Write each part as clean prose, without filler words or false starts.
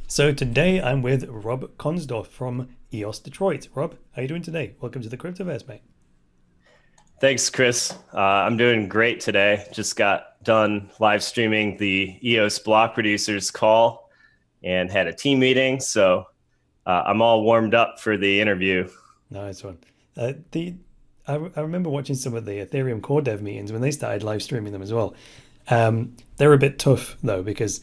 So today I'm with Rob Konsdorf from EOS Detroit. Rob, how you doing today? Welcome to the Cryptoverse, mate. Thanks, Chris. I'm doing great today. Just got done live streaming the EOS block producers call and had a team meeting. So I'm all warmed up for the interview. Nice one. I remember watching some of the Ethereum Core Dev meetings when they started live streaming them as well. They're a bit tough though because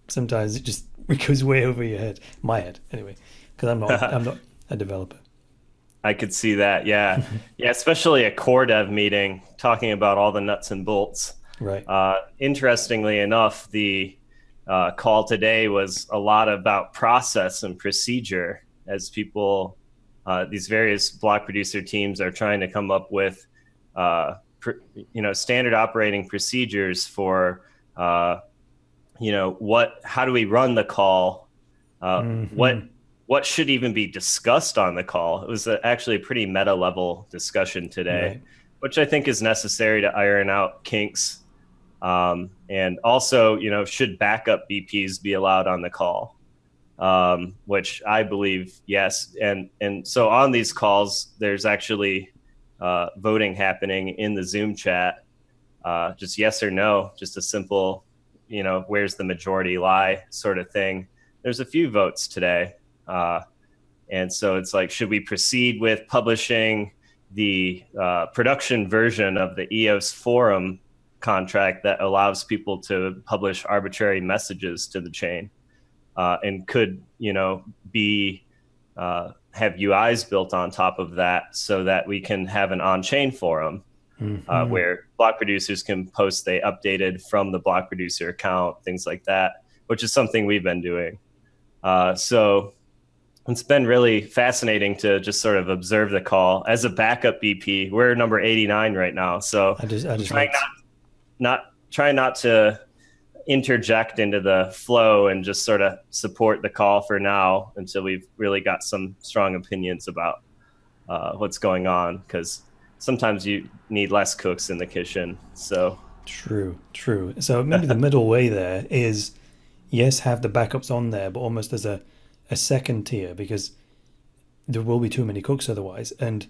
sometimes it just it goes way over your head, my head anyway, because I'm not a developer. I could see that. Yeah. Yeah. Especially a core dev meeting talking about all the nuts and bolts. Right. Interestingly enough, the call today was a lot about process and procedure as people, these various block producer teams are trying to come up with, standard operating procedures for, how do we run the call? Uh, what Hmm. what should even be discussed on the call? It was actually a pretty meta level discussion today, Right. which I think is necessary to iron out kinks. And also, should backup BPs be allowed on the call? Which I believe yes. And so on these calls, there's actually voting happening in the Zoom chat, just yes or no, just a simple, where's the majority lie sort of thing. There's a few votes today. And so it's like, should we proceed with publishing the production version of the EOS forum contract that allows people to publish arbitrary messages to the chain, and could, be have UIs built on top of that so that we can have an on-chain forum Hmm. where block producers can post they updated from the block producer account, things like that, which is something we've been doing. So it's been really fascinating to just sort of observe the call. As a backup BP, we're number 89 right now. So I I'm just trying looked. not to interject into the flow and just sort of support the call for now until we've really got some strong opinions about what's going on, because sometimes you need less cooks in the kitchen. So True, true. So maybe the middle way there is yes, have the backups on there, but almost as a second tier because there will be too many cooks otherwise. And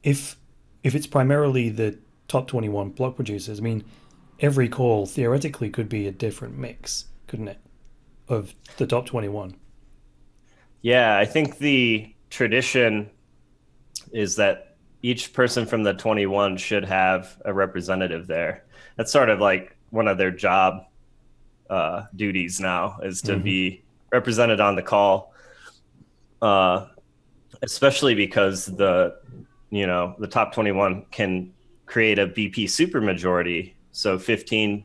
if if it's primarily the top 21 block producers, I mean, every call theoretically could be a different mix, couldn't it? Of the top 21. yeah, I think the tradition is that each person from the 21 should have a representative there. That's sort of like one of their job duties now, is to Hmm. be represented on the call, uh, especially because the top 21 can create a BP supermajority. So 15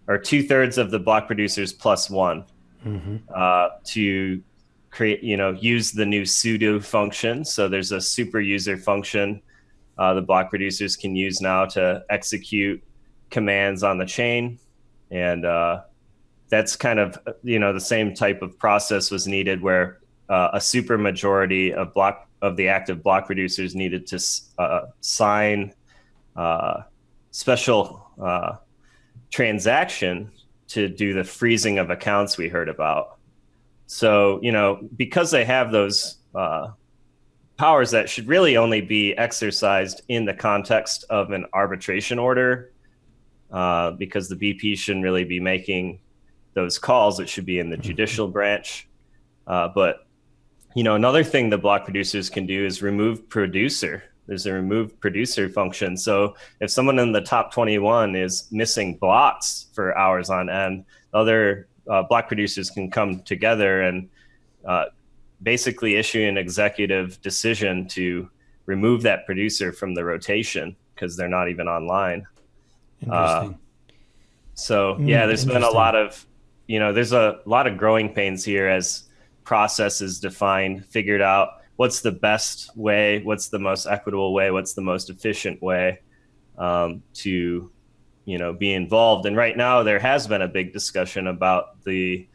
or two-thirds of the block producers plus one, Hmm. to create, use the new sudo function. So there's a super user function the block producers can use now to execute commands on the chain. And that's kind of, the same type of process was needed where a super majority of the active block producers needed to sign special transaction to do the freezing of accounts we heard about. So, because they have those powers that should really only be exercised in the context of an arbitration order, because the BP shouldn't really be making those calls. It should be in the Hmm. judicial branch. But, another thing the block producers can do is remove producer. There's a remove producer function. So if someone in the top 21 is missing blocks for hours on end, other block producers can come together and uh, basically issue an executive decision to remove that producer from the rotation because they're not even online. Uh, Interesting. so yeah, there's been a lot Interesting. of, there's a lot of growing pains here as process is defined, figured out what's the best way, what's the most equitable way, what's the most efficient way to, be involved. And right now there has been a big discussion about the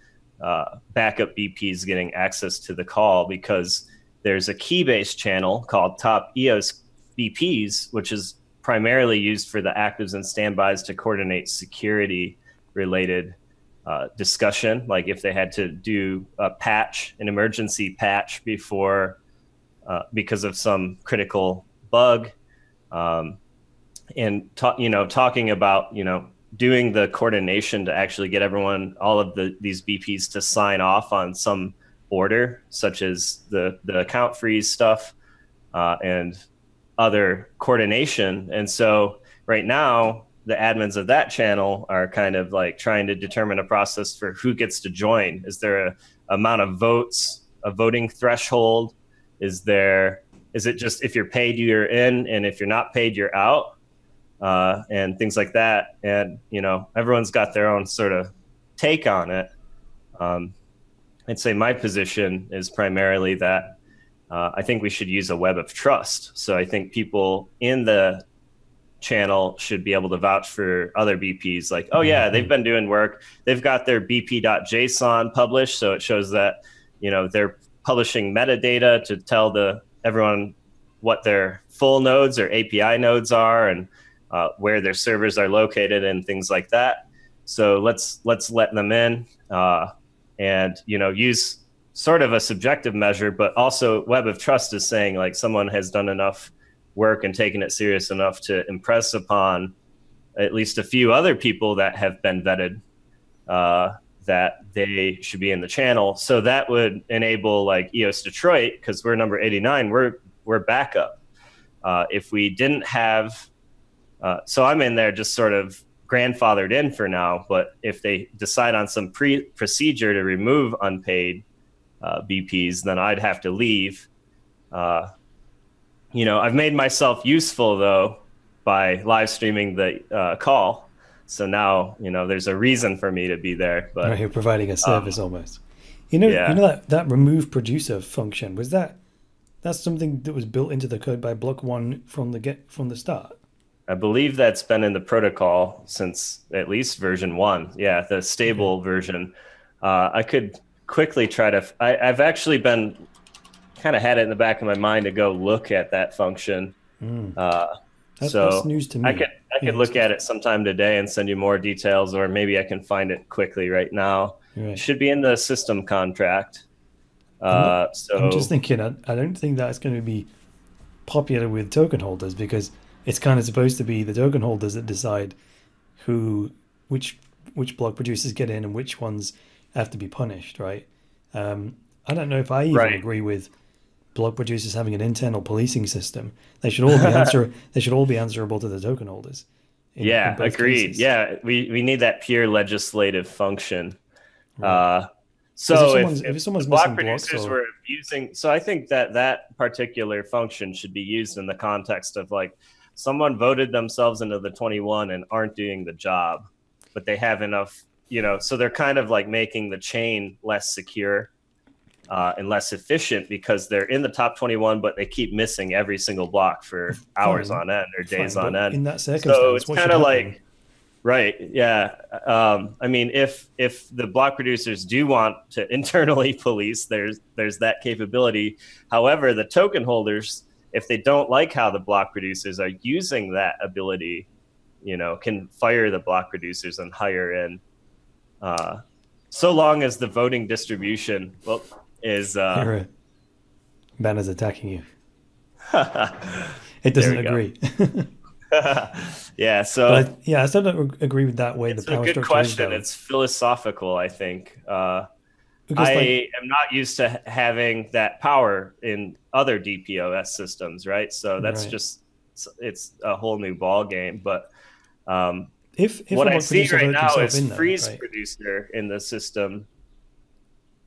backup BPs getting access to the call, because there's a key-based channel called Top EOS BPs, which is primarily used for the actives and standbys to coordinate security related discussion, like if they had to do a patch, an emergency patch before because of some critical bug, and talking about doing the coordination to actually get everyone, all of these BPs to sign off on some order, such as the account freeze stuff and other coordination. And so right now, the admins of that channel are kind of like trying to determine a process for who gets to join. Is there a amount of votes, a voting threshold? Is it just if you're paid, you're in, and if you're not paid, you're out, and things like that. And everyone's got their own sort of take on it. I'd say my position is primarily that I think we should use a web of trust. So I think people in the channel should be able to vouch for other BPs, like, oh yeah, they've been doing work. They've got their bp.json published, so it shows that they're publishing metadata to tell everyone what their full nodes or API nodes are, and where their servers are located and things like that. So let's let them in and use sort of a subjective measure, but also web of trust is saying like someone has done enough work and taken it serious enough to impress upon at least a few other people that have been vetted that they should be in the channel. So that would enable like EOS Detroit, because we're number 89, we're backup. If we didn't have, so I'm in there just sort of grandfathered in for now, but if they decide on some procedure to remove unpaid BPs, then I'd have to leave. I've made myself useful though by live streaming the call. So now, there's a reason for me to be there. But right, you're providing a service almost. That remove producer function, that's something that was built into the code by Block One from the start? I believe that's been in the protocol since at least version 1. Yeah, the stable version. I could quickly try to. I've actually been kind of had it in the back of my mind to go look at that function. That's news to me. I could look at it sometime today and send you more details, or maybe I can find it quickly right now. Right. It should be in the system contract. I'm just thinking, I don't think that's going to be popular with token holders, because it's kind of supposed to be the token holders that decide which block producers get in and which ones have to be punished, right? I don't know if I even agree with block producers having an internal policing system. They should all be they should all be answerable to the token holders. In agreed. Cases. Yeah, we need that pure legislative function. Right. So if someone's block producers were abusing, so I think that particular function should be used in the context of like someone voted themselves into the 21 and aren't doing the job, but they have enough, so they're kind of like making the chain less secure and less efficient because they're in the top 21, but they keep missing every single block for hours on end or days on end. In that circumstance, so it's kind of like, right. Yeah. I mean, if the block producers do want to internally police, there's that capability. However, the token holders, if they don't like how the block producers are using that ability, can fire the block producers and hire in, so long as the voting distribution is Ben is attacking you. It doesn't agree. Yeah, so I still don't agree with that way. It's a good question. It's philosophical, I think. I am not used to having that power in other DPOS systems, right? So that's just, it's a whole new ball game. But if what I see right now is freeze producer in the system.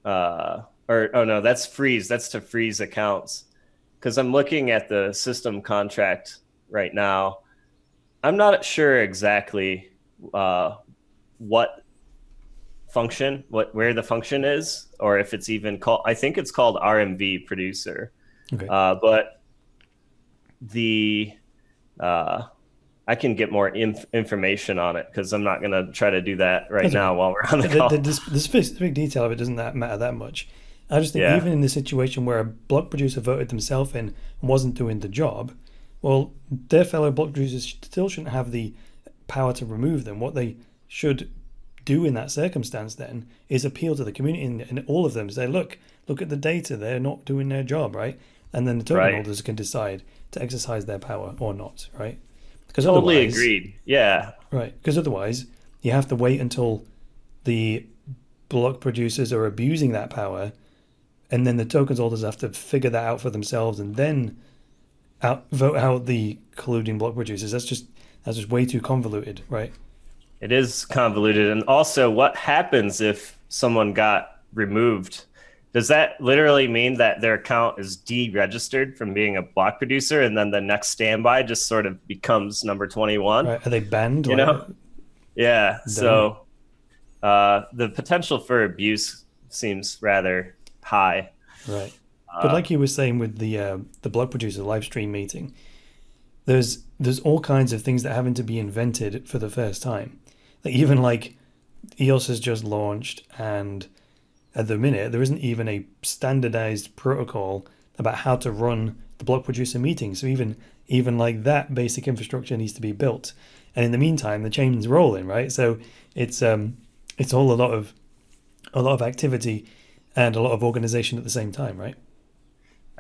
That's freeze. That's to freeze accounts. Because I'm looking at the system contract right now. I'm not sure exactly what function, where the function is, or if it's even called. I think it's called RMV producer. Okay. But I can get more information on it because I'm not going to try to do that now while we're on the call. The specific detail of it doesn't matter that much. I just think even in the situation where a block producer voted themselves in and wasn't doing the job, well, their fellow block producers still shouldn't have the power to remove them. What they should do in that circumstance then is appeal to the community and all of them say, look at the data, they're not doing their job, right? And then the token holders can decide to exercise their power or not, right? Because totally agreed. Yeah. Right. Because otherwise you have to wait until the block producers are abusing that power, and then the tokens holders have to figure that out for themselves and then vote out the colluding block producers. That's just way too convoluted, right? It is convoluted. And also, what happens if someone got removed? Does that literally mean that their account is deregistered from being a block producer, and then the next standby just sort of becomes number 21? Right. Are they banned? You know? Yeah. So the potential for abuse seems rather high. Right. But like you were saying with the block producer live stream meeting, there's all kinds of things that having to be invented for the first time. Like even like EOS has just launched, and at the minute there isn't even a standardized protocol about how to run the block producer meeting. So even like that basic infrastructure needs to be built. And in the meantime, the chain's rolling, right? So it's all a lot of activity and a lot of organization at the same time, right?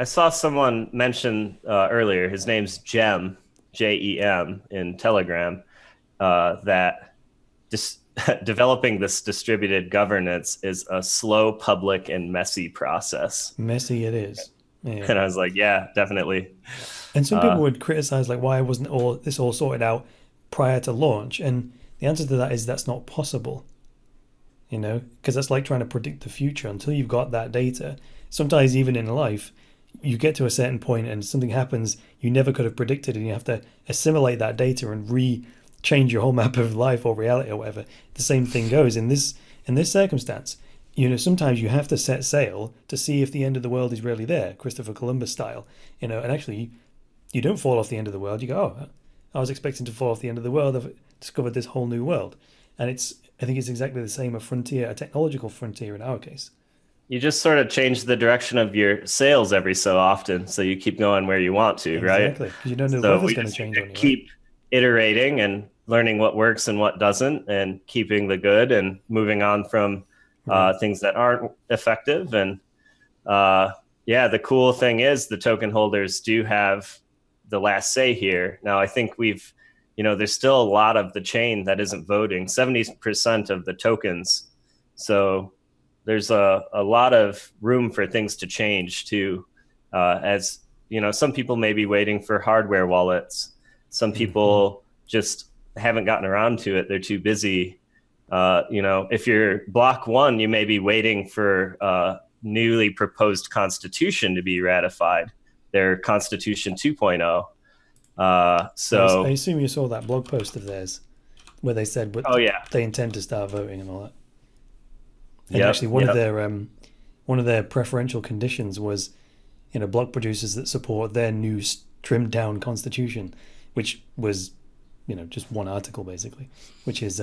I saw someone mention earlier, his name's Jem, Jem, in Telegram, that developing this distributed governance is a slow, public, and messy process. Messy it is. Yeah. And I was like, yeah, definitely. And some people would criticize, like, why wasn't this all sorted out prior to launch? And the answer to that is that's not possible, you know, because that's like trying to predict the future until you've got that data. Sometimes even in life, you get to a certain point and something happens you never could have predicted, and you have to assimilate that data and change your whole map of life or reality or whatever. The same thing goes in this circumstance. You know, sometimes you have to set sail to see if the end of the world is really there, Christopher Columbus style. You know, and actually, you don't fall off the end of the world. You go, oh, I was expecting to fall off the end of the world. I've discovered this whole new world. And I think it's exactly the same, a technological frontier in our case. You just sort of change the direction of your sails every so often, so you keep going where you want to, right? Exactly, because you don't know the weather's going to change on you. Keep iterating and learning what works and what doesn't, and keeping the good and moving on from things that aren't effective. And the cool thing is the token holders do have the last say here. Now, I think there's still a lot of the chain that isn't voting, 70% of the tokens. So there's a lot of room for things to change too. As you know, some people may be waiting for hardware wallets. Some people just haven't gotten around to it. They're too busy. If you're block one, you may be waiting for newly proposed constitution to be ratified, their Constitution 2.0. So I assume you saw that blog post of theirs where they said they intend to start voting and all that. And actually one of their preferential conditions was, you know, block producers that support their new trimmed down constitution, which was, you know, just one article basically, which is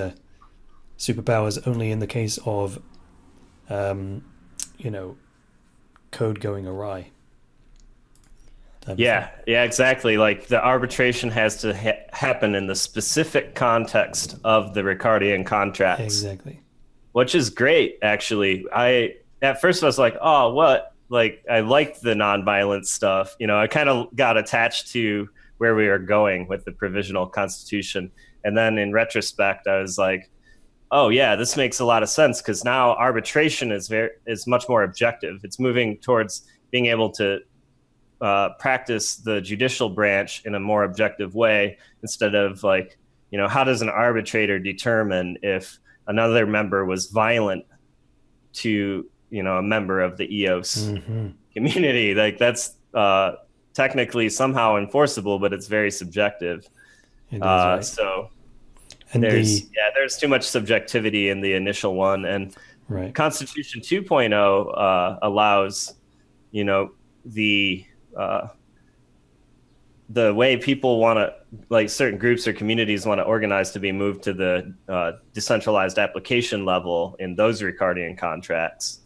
superpowers only in the case of code going awry. Yeah, exactly. Like the arbitration has to happen in the specific context of the Ricardian contracts. Exactly. Which is great, actually. At first I was like, oh, what? Like, I liked the nonviolent stuff. You know, I kind of got attached to where we were going with the provisional constitution. And then in retrospect, I was like, oh yeah, this makes a lot of sense, because now arbitration is much more objective. It's moving towards being able to practice the judicial branch in a more objective way, instead of like, you know, how does an arbitrator determine if another member was violent to, you know, a member of the EOS community? Like that's technically somehow enforceable, but it's very subjective. It is, right? So there's too much subjectivity in the initial one, and Constitution 2.0 allows, you know, the way people want to, like certain groups or communities want to organize, to be moved to the decentralized application level in those Ricardian contracts.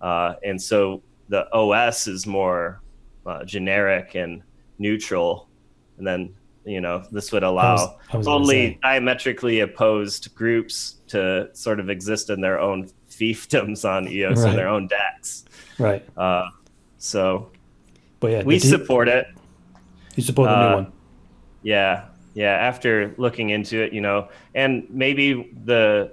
And so the OS is more generic and neutral. And then this would allow I was totally diametrically opposed groups to sort of exist in their own fiefdoms on EOS and their own DACs. Right. So, but yeah, we support it. You support the new one. Yeah. After looking into it, and maybe the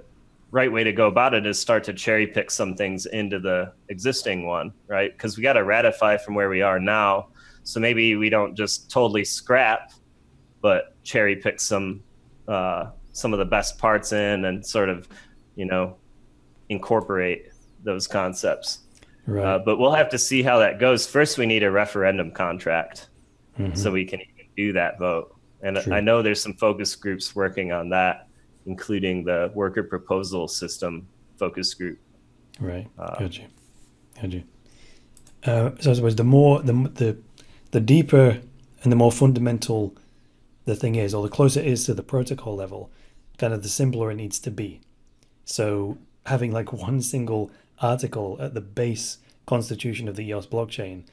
right way to go about it is start to cherry pick some things into the existing one, right? Because we got to ratify from where we are now. So maybe we don't just totally scrap, but cherry pick some of the best parts in and sort of, incorporate those concepts. Right. But we'll have to see how that goes. First, we need a referendum contract so we can even do that vote. And I know there's some focus groups working on that, including the worker proposal system focus group. Right. Got you. So I suppose the deeper and the more fundamental the thing is, or the closer it is to the protocol level, kind of the simpler it needs to be. So having like one single article at the base constitution of the EOS blockchain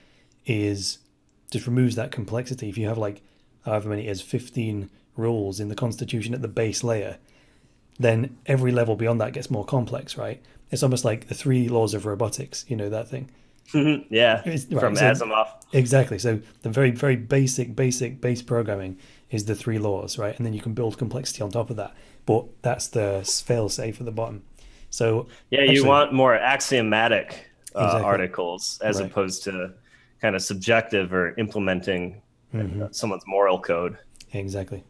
just removes that complexity. If you have like however many it is, 15 rules in the constitution at the base layer, then every level beyond that gets more complex, right? It's almost like the 3 laws of robotics, that thing. Yeah, from Asimov. Exactly. So the very, very basic base programming is the 3 laws, right? And then you can build complexity on top of that. But that's the fail-safe at the bottom. So yeah, you want more axiomatic articles as opposed to kind of subjective or implementing someone's moral code. Exactly.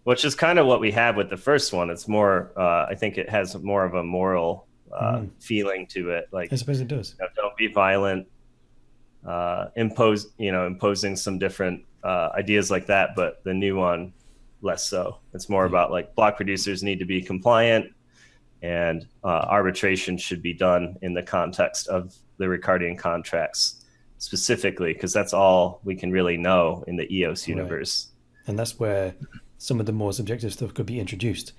Which is kind of what we have with the first one. It's more, I think it has more of a moral feeling to it. Like, I suppose it does. Don't be violent, imposing some different ideas like that. But the new one, less so. It's more about like block producers need to be compliant, and arbitration should be done in the context of the Ricardian contracts specifically, because that's all we can really know in the EOS universe. And that's where some of the more subjective stuff could be introduced.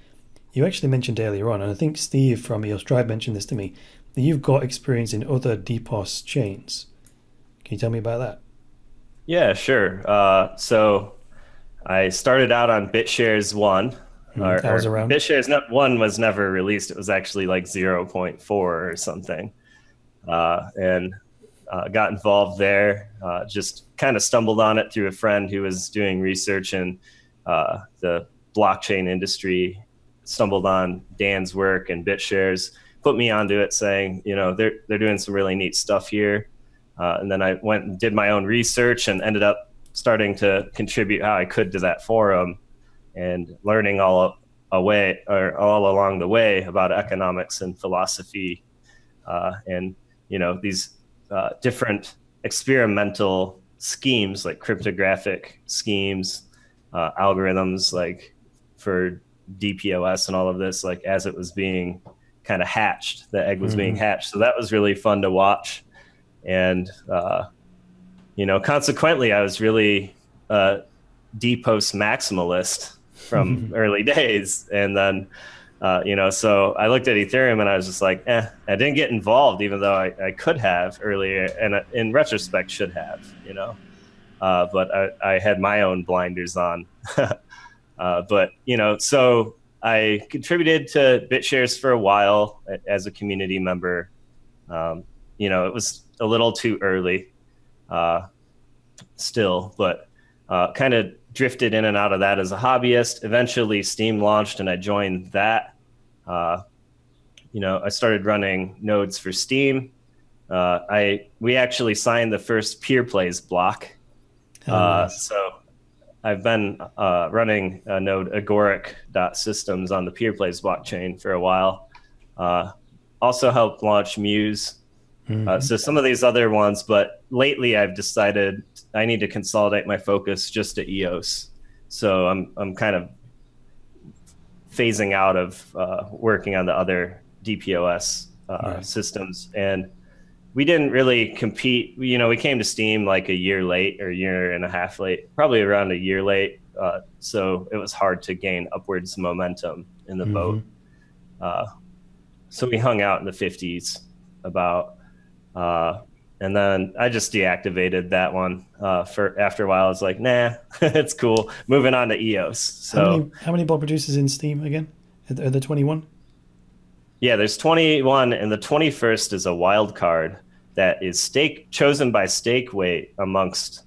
You actually mentioned earlier on, and I think Steve from EOS Tribe mentioned this to me, that you've got experience in other DPOS chains. Can you tell me about that? Yeah, sure. So I started out on BitShares 1. I was around. BitShares 1 was never released. It was actually like 0.4 or something. And got involved there, just kind of stumbled on it through a friend who was doing research in the blockchain industry, stumbled on Dan's work and BitShares, put me onto it saying, they're doing some really neat stuff here. And then I went and did my own research and ended up starting to contribute how I could to that forum and learning all along the way about economics and philosophy and, these different experimental schemes like cryptographic schemes, algorithms like for DPOS and all of this, like as it was being kind of hatched, the egg was being hatched. So that was really fun to watch. And, consequently, I was really a DPOS maximalist from early days. And then, so I looked at Ethereum and I was just like, I didn't get involved, even though I could have earlier, and in retrospect should have, but I had my own blinders on. But, so I contributed to BitShares for a while as a community member. It was a little too early still, but kind of drifted in and out of that as a hobbyist. Eventually Steam launched and I joined that. I started running nodes for Steam. We actually signed the first Peer Plays block. Nice. So I've been running a node agoric.systems on the Peer Plays blockchain for a while. Also helped launch Muse. So some of these other ones, but lately I've decided I need to consolidate my focus just to EOS. So I'm kind of phasing out of working on the other DPOS systems. And we didn't really compete. We came to Steam like a year late or a year and a half late, probably around a year late. So it was hard to gain upwards momentum in the boat. So we hung out in the 50s about And then I just deactivated that one for after a while. I was like, nah, it's cool. Moving on to EOS. So How many bot producers in Steam again? Are there 21? yeah, there's 21, and the 21st is a wild card that is chosen by stake weight amongst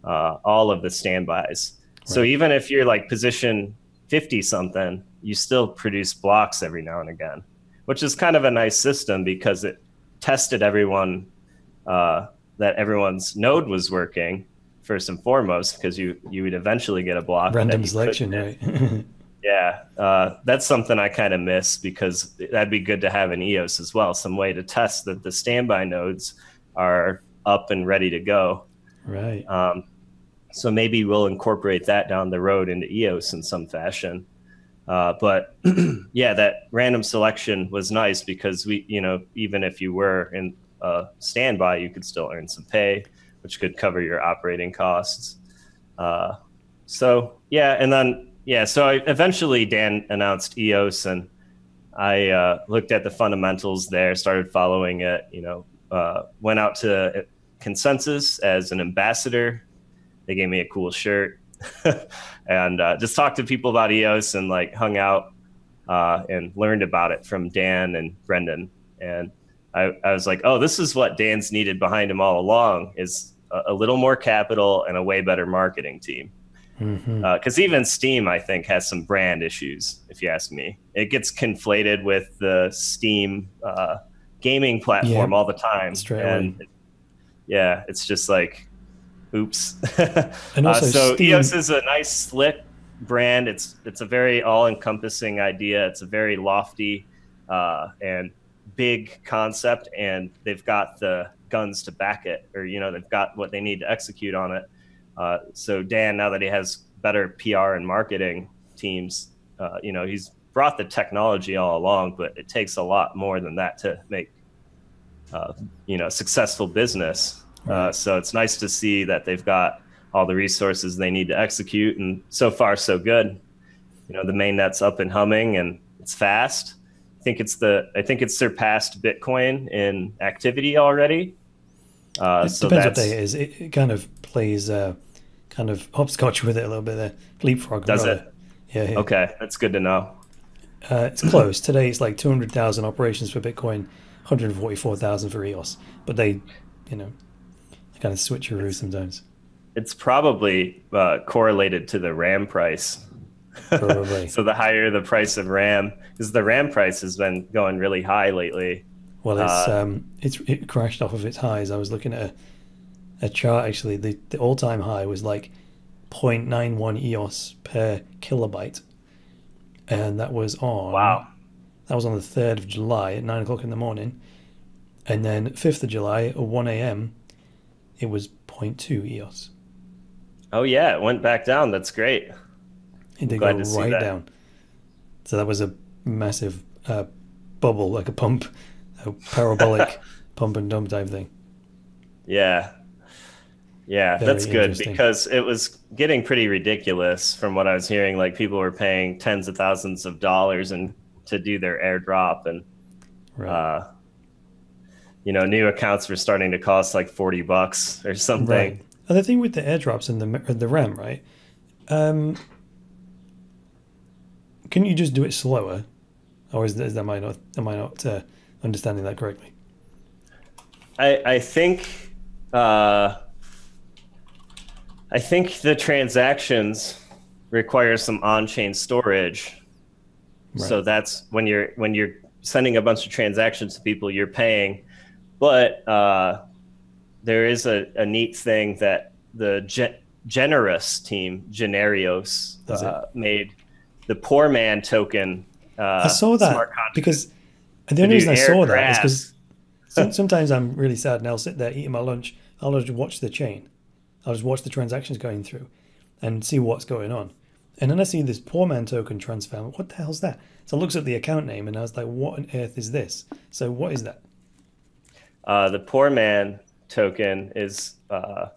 all of the standbys. Right. So even if you're like position 50 something, you still produce blocks every now and again, which is kind of a nice system because it tested everyone, that everyone's node was working first and foremost, because you would eventually get a block. Random selection, right? Yeah, that's something I kind of miss, because that'd be good to have in EOS as well, some way to test that the standby nodes are up and ready to go. Right. So maybe we'll incorporate that down the road into EOS in some fashion. But yeah, that random selection was nice because even if you were in standby, you could still earn some pay, which could cover your operating costs. So yeah, and then so eventually Dan announced EOS, and I looked at the fundamentals there, started following it. Went out to Consensus as an ambassador. They gave me a cool shirt, and just talked to people about EOS and like hung out and learned about it from Dan and Brendan. And I was like, oh, this is what Dan's needed behind him all along, is a little more capital and a way better marketing team. Because even Steam, I think, has some brand issues, if you ask me. It gets conflated with the Steam gaming platform all the time. It's just like, oops. And also so Steam... EOS is a nice slick brand. It's a very all-encompassing idea. It's a very lofty and big concept, and they've got the guns to back it, or they've got what they need to execute on it. So Dan, now that he has better PR and marketing teams, he's brought the technology all along, but it takes a lot more than that to make successful business. So it's nice to see that they've got all the resources they need to execute, and so far so good. The mainnet's up and humming, and it's fast. I think it's surpassed Bitcoin in activity already. It depends what day it is. It kind of plays kind of hopscotch with it a little bit there. Leapfrog. Does it? Yeah. Okay, that's good to know. It's close. Today it's like 200,000 operations for Bitcoin, 144,000 for EOS. But they kind of switcheroo sometimes. It's probably correlated to the RAM price. Probably. So the higher the price of RAM, because the RAM price has been going really high lately. Well, it crashed off of its highs. I was looking at a chart actually. The all-time high was like 0.91 EOS per kilobyte, and that was on That was on the 3rd of July at 9 o'clock in the morning, and then 5th of July at 1 a.m. it was 0.2 EOS. Oh yeah, it went back down. That's great. It did go right down. So that was a massive bubble, like a pump. A parabolic pump and dump type thing. Yeah, that's good, because it was getting pretty ridiculous from what I was hearing. Like, people were paying tens of thousands of dollars to do their airdrop, and new accounts were starting to cost like $40 or something. Right. And the thing with the airdrops and the RAM, right? Can you just do it slower, or am I not understanding that correctly? I think the transactions require some on-chain storage. Right. So that's when you're sending a bunch of transactions to people, you're paying. But there is a neat thing that the Generous team, Generios, made, the poor man token. I saw that because the only reason I saw that is because sometimes I'm really sad and I'll sit there eating my lunch. I'll just watch the chain. I'll just watch the transactions going through and see what's going on. And then I see this poor man token transfer. What the hell's that? So I looked at the account name and I was like, what on earth is this? So what is that? The poor man token is, I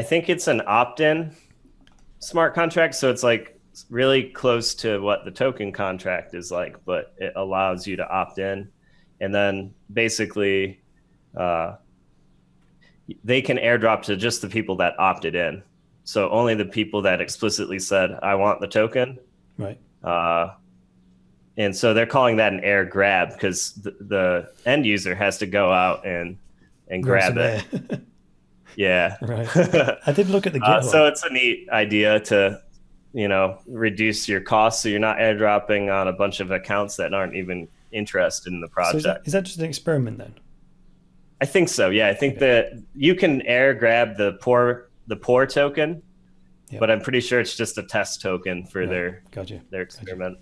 think it's an opt-in smart contract. So it's like really close to what the token contract is like, but it allows you to opt in. And then basically they can airdrop to just the people that opted in. So only the people that explicitly said, I want the token. Right. And so they're calling that an air grab, because the end user has to go out and grab it. Yeah. Right. I did look at the GitHub. So it's a neat idea to, reduce your costs, so you're not airdropping on a bunch of accounts that aren't even interested in the project. So is that just an experiment then? I think so. Yeah, I think that you can air grab the poor token, but I'm pretty sure it's just a test token for their experiment.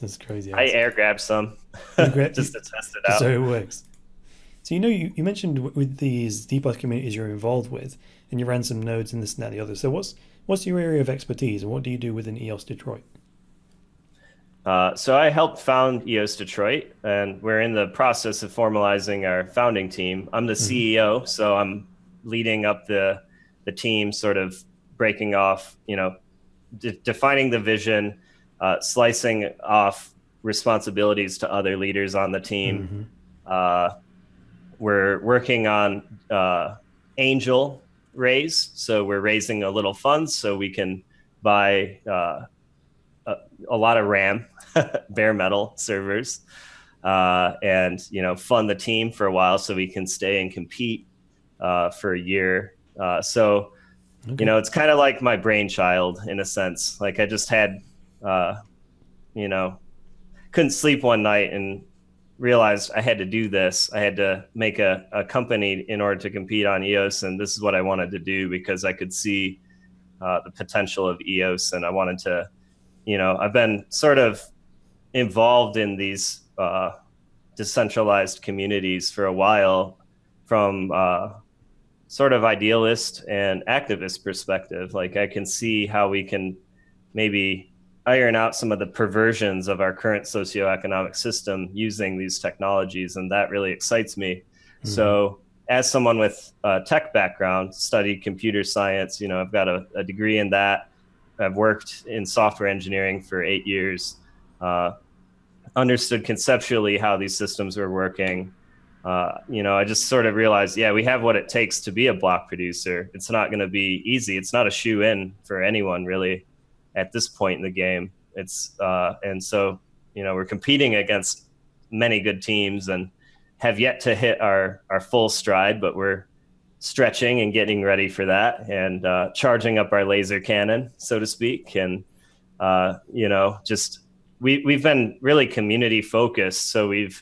That's crazy. I air grabbed some just to test it out. So it works. So you mentioned with these DPOS communities you're involved with, and you ran some nodes and this and that and the other. So what's your area of expertise, and what do you do within EOS Detroit? So I helped found EOS Detroit, and we're in the process of formalizing our founding team. I'm the CEO, so I'm leading up the team, sort of breaking off, defining the vision, slicing off responsibilities to other leaders on the team. We're working on angel raise, so we're raising a little funds so we can buy a lot of RAM, bare metal servers, and fund the team for a while so we can stay and compete for a year. So it's kind of like my brainchild in a sense. Like I just had couldn't sleep one night and realized I had to do this. I had to make a company in order to compete on EOS, and this is what I wanted to do because I could see the potential of EOS, and I wanted to, I've been sort of involved in these decentralized communities for a while from sort of idealist and activist perspective. Like I can see how we can maybe iron out some of the perversions of our current socioeconomic system using these technologies, and that really excites me. So as someone with a tech background, studied computer science, I've got a degree in that. I've worked in software engineering for 8 years, understood conceptually how these systems were working. I just sort of realized, we have what it takes to be a block producer. It's not going to be easy. It's not a shoe-in for anyone really at this point in the game. It's and so we're competing against many good teams and have yet to hit our full stride, but we're stretching and getting ready for that, and charging up our laser cannon, so to speak. And just we've been really community focused, so we've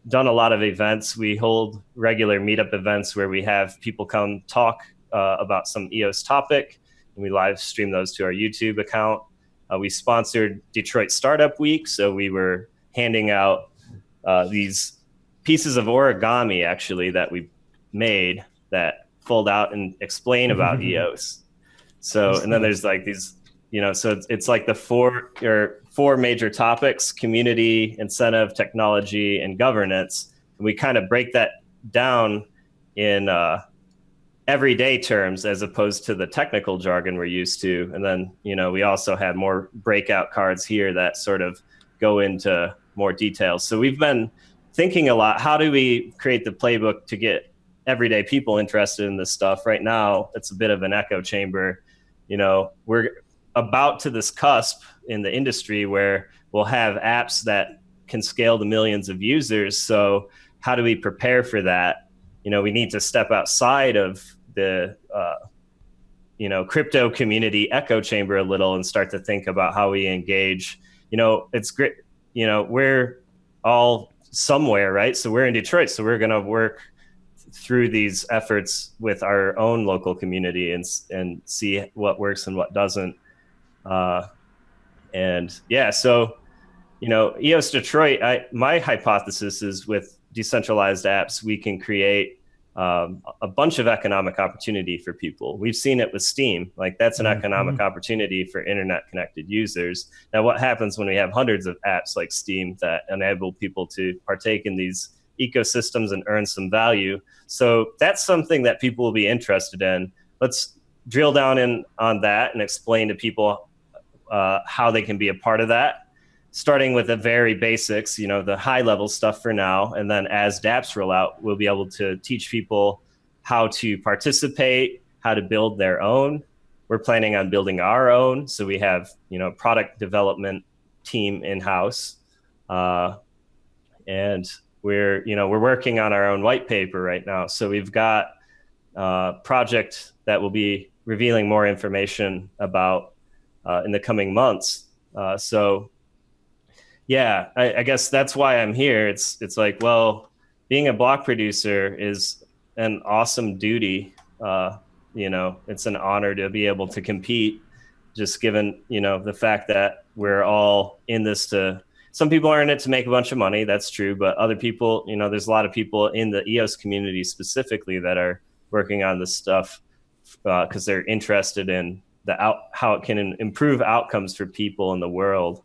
done a lot of events. We hold regular meetup events where we have people come talk about some EOS topic, and we live stream those to our YouTube account. We sponsored Detroit Startup Week, so we were handing out these pieces of origami actually that we made that fold out and explain about EOS. So, and then there's like these, so it's like the four major topics: community, incentive, technology, and governance. And we kind of break that down in everyday terms as opposed to the technical jargon we're used to. And then, we also had more breakout cards here that sort of go into more details. So we've been thinking a lot, how do we create the playbook to get everyday people interested in this stuff? Right now, it's a bit of an echo chamber. We're about to this cusp in the industry where we'll have apps that can scale to millions of users. So how do we prepare for that? We need to step outside of the crypto community echo chamber a little and start to think about how we engage. It's great. We're all somewhere, right? So we're in Detroit, so we're going to work through these efforts with our own local community and see what works and what doesn't. So EOS Detroit, my hypothesis is with decentralized apps, we can create a bunch of economic opportunity for people. We've seen it with Steam. Like that's an economic opportunity for internet connected users. Now, what happens when we have hundreds of apps like Steam that enable people to partake in these ecosystems and earn some value? So that's something that people will be interested in. Let's drill down in on that and explain to people how they can be a part of that. starting with the very basics, you know, the high level stuff for now. And then as dApps roll out, we'll be able to teach people how to participate, how to build their own. We're planning on building our own. So we have, you know, product development team in-house. And we're working on our own white paper right now. So we've got a project that will be revealing more information about in the coming months. So yeah, I guess that's why I'm here. It's like, well, being a block producer is an awesome duty. You know, it's an honor to be able to compete, just given, you know, the fact that we're all in this to, some people are in it to make a bunch of money. That's true. But other people, you know, there's a lot of people in the EOS community specifically that are working on this stuff because they're interested in how it can improve outcomes for people in the world.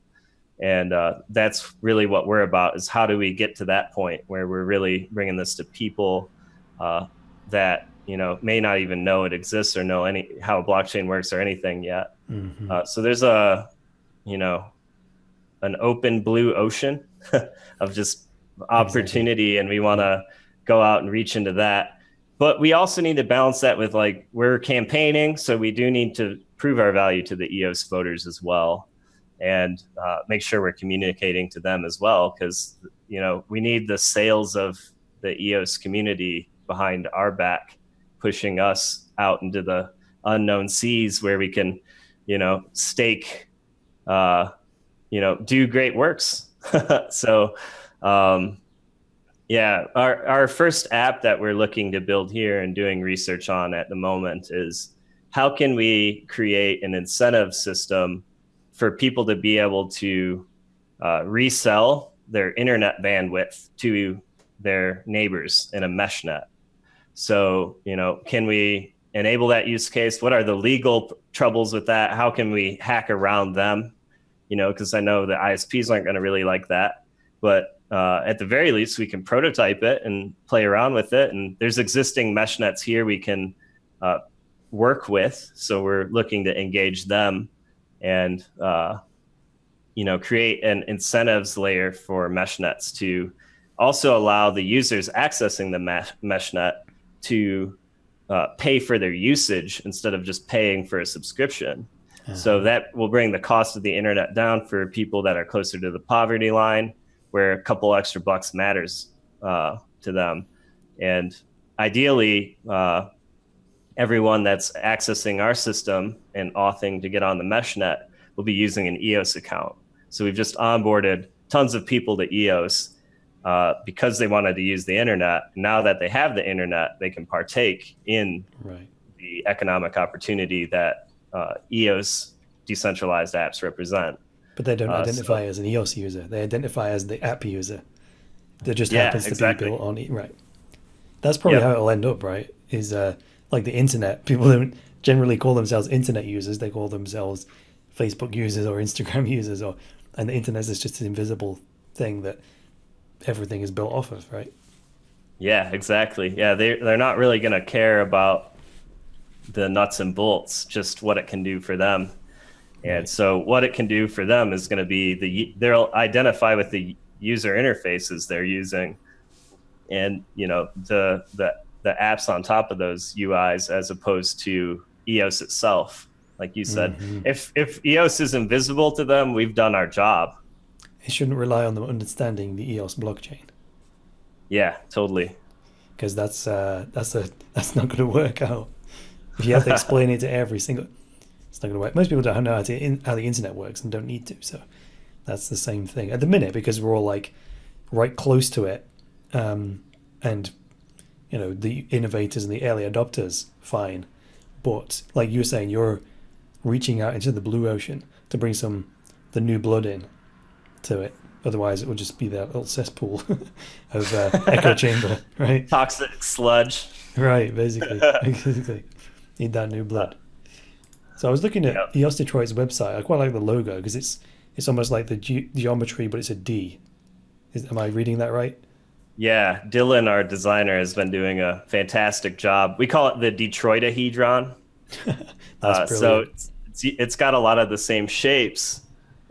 And that's really what we're about, is how do we get to that point where we're really bringing this to people that, you know, may not even know it exists or know how a blockchain works or anything yet. So there's you know, an open blue ocean of just opportunity. Exactly. And we want to go out and reach into that. But we also need to balance that with, like, we're campaigning. So we do need to prove our value to the EOS voters as well, and make sure we're communicating to them as well. Because, you know, we need the sales of the EOS community behind our back, pushing us out into the unknown seas where we can, you know, stake, you know, do great works. So, yeah, our first app that we're looking to build here and doing research on at the moment is how can we create an incentive system for people to be able to resell their internet bandwidth to their neighbors in a mesh net. So, you know, can we enable that use case? What are the legal troubles with that? How can we hack around them? You know, because I know the ISPs aren't going to really like that. But at the very least, we can prototype it and play around with it. And there's existing mesh nets here we can work with. So we're looking to engage them and, you know, create an incentives layer for mesh nets to also allow the users accessing the mesh net to pay for their usage instead of just paying for a subscription. So that will bring the cost of the internet down for people that are closer to the poverty line, where a couple extra bucks matters to them. And ideally, everyone that's accessing our system and authing to get on the mesh net will be using an EOS account. So we've just onboarded tons of people to EOS because they wanted to use the internet. Now that they have the internet, they can partake in the economic opportunity that EOS decentralized apps represent. But they don't identify as an EOS user. They identify as the app user. That just happens to be built on it. Right. That's probably how it'll end up, right? Is like the internet. People don't generally call themselves internet users. They call themselves Facebook users or Instagram users, and the internet is just an invisible thing that everything is built off of, right? Yeah, exactly. Yeah, they're not really going to care about the nuts and bolts, just what it can do for them. And so what it can do for them is going to be they'll identify with the user interfaces they're using, and, you know, the apps on top of those UIs, as opposed to EOS itself. Like you said, if EOS is invisible to them, we've done our job. It shouldn't rely on them understanding the EOS blockchain. Yeah, totally. Because that's not going to work out. If you have to explain it to every single, it's not going to work. Most people don't know how the internet works and don't need to. So that's the same thing at the minute, because we're all like right close to it, and you know, the innovators and the early adopters, fine. But like you were saying, you're reaching out into the blue ocean to bring the new blood in to it. Otherwise, it would just be that little cesspool of echo chamber, right? Toxic sludge. Right, basically. Basically. Need that new blood. So I was looking at EOS Detroit's website. I quite like the logo because it's almost like the geometry, but it's a D. Am I reading that right? Yeah, Dylan, our designer, has been doing a fantastic job. We call it the Detroitahedron. That's so it's got a lot of the same shapes,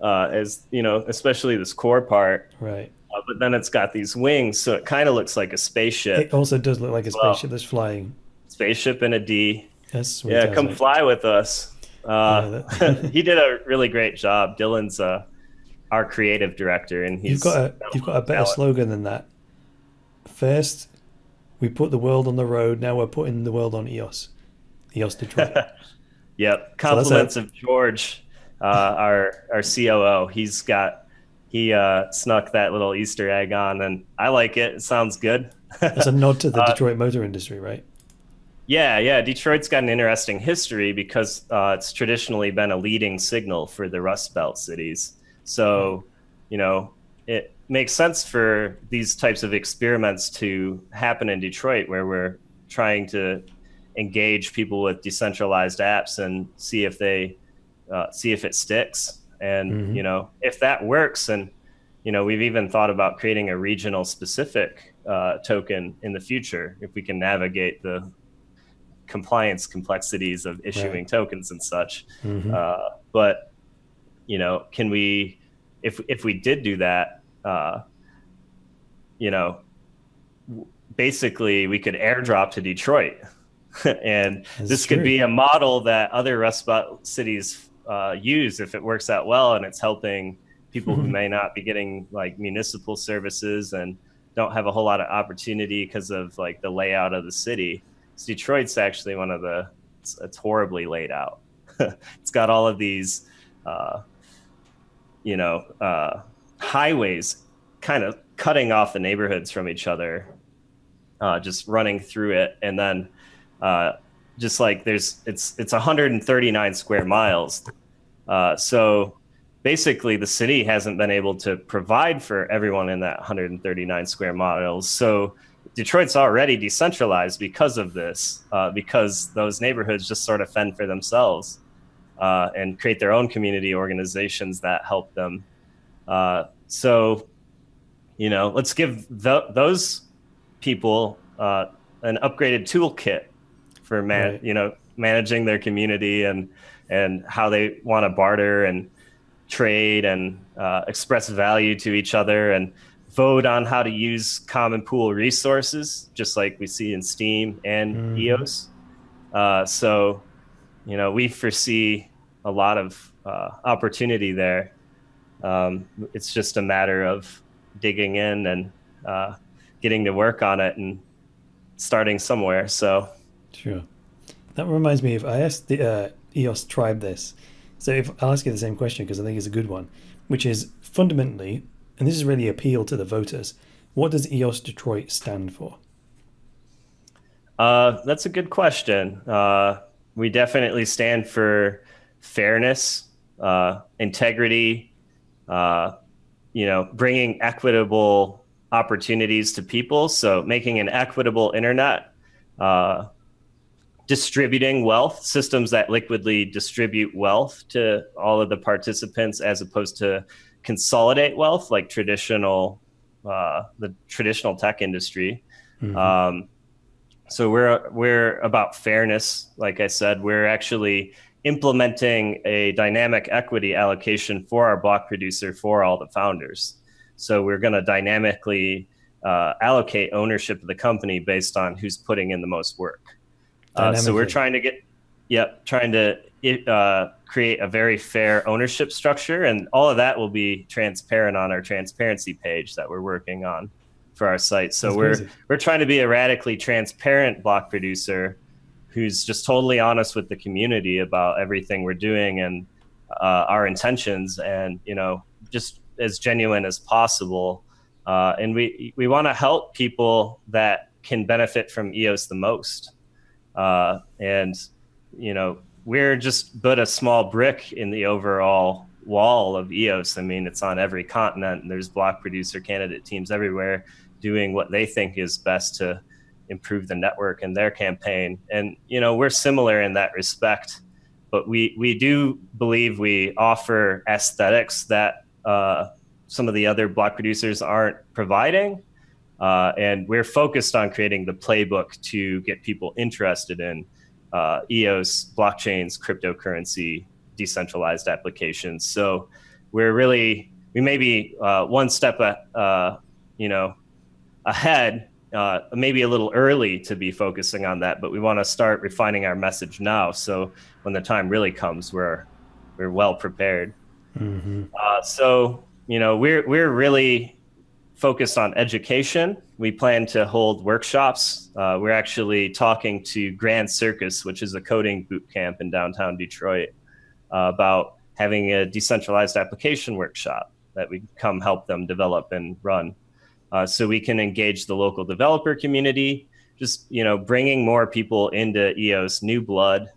as you know, especially this core part. Right. But then it's got these wings, so it kind of looks like a It spaceship. also does look like a spaceship Well, that's flying. spaceship and a D. That's sweet, Yeah, come Isaac. fly with us. Yeah, He did a really great job. Dylan's our creative director, and you've he's got a got a you've got lot a of better talent. slogan than that. First, we put the world on the road. Now we're putting the world on EOS. EOS Detroit. Yep. So that's a Compliments of George, our COO. He snuck that little Easter egg on, and I like it. It sounds good. that's a nod to the Detroit motor industry, right? Yeah, yeah. Detroit's got an interesting history because it's traditionally been a leading signal for the Rust Belt cities. Right. So, you know, it makes sense for these types of experiments to happen in Detroit, where we're trying to engage people with decentralized apps and see if it sticks. And Mm-hmm. you know, if that works, and you know, we've even thought about creating a regional specific token in the future if we can navigate the compliance complexities of Right. issuing tokens and such. Mm-hmm. But you know, can we, if we did do that, you know, basically we could airdrop to Detroit, and That's this could true. be a model that other Rust Belt cities use if it works out well, and it's helping people who may not be getting like municipal services and don't have a whole lot of opportunity because of like the layout of the city. So Detroit's actually one of the it's horribly laid out. It's got all of these, uh, you know, highways kind of cutting off the neighborhoods from each other, just running through it, and then just like it's 139 square miles. So basically, the city hasn't been able to provide for everyone in that 139 square miles. So Detroit's already decentralized because of this, because those neighborhoods just sort of fend for themselves and create their own community organizations that help them. So, you know, let's give those people an upgraded toolkit for Right. you know, managing their community and how they want to barter and trade and express value to each other and vote on how to use common pool resources, just like we see in Steam and Mm-hmm. EOS. So, you know, we foresee a lot of opportunity there. It's just a matter of digging in and getting to work on it and starting somewhere. So, Sure. That reminds me of I asked the EOS tribe this. So if I'll ask you the same question because I think it's a good one, which is fundamentally, and this is really appeal to the voters. What does EOS Detroit stand for? that's a good question. We definitely stand for fairness, integrity, uh, you know, bringing equitable opportunities to people. So making an equitable internet, uh, distributing wealth, systems that liquidly distribute wealth to all of the participants as opposed to consolidate wealth like the traditional tech industry. Mm-hmm. Um, so we're about fairness. Like I said, we're actually implementing a dynamic equity allocation for our block producer for all the founders. So we're going to dynamically allocate ownership of the company based on who's putting in the most work. So we're Dynamically. trying to trying to create a very fair ownership structure, and all of that will be transparent on our transparency page that we're working on for our site. So That's crazy. we're trying to be a radically transparent block producer who's just totally honest with the community about everything we're doing and our intentions, and you know, just as genuine as possible. And we want to help people that can benefit from EOS the most. And you know, we're just but a small brick in the overall wall of EOS. I mean, it's on every continent, and there's block producer candidate teams everywhere doing what they think is best to improve the network and their campaign. And you know, we're similar in that respect, but we do believe we offer aesthetics that some of the other block producers aren't providing. And we're focused on creating the playbook to get people interested in EOS, blockchains, cryptocurrency, decentralized applications. So we may be one step ahead, maybe a little early to be focusing on that, but we want to start refining our message now, so when the time really comes, we're well prepared. So we're really focused on education. We plan to hold workshops. We're actually talking to Grand Circus, which is a coding boot camp in downtown Detroit, about having a decentralized application workshop that we come help them develop and run. So we can engage the local developer community, just, bringing more people into EOS, new blood.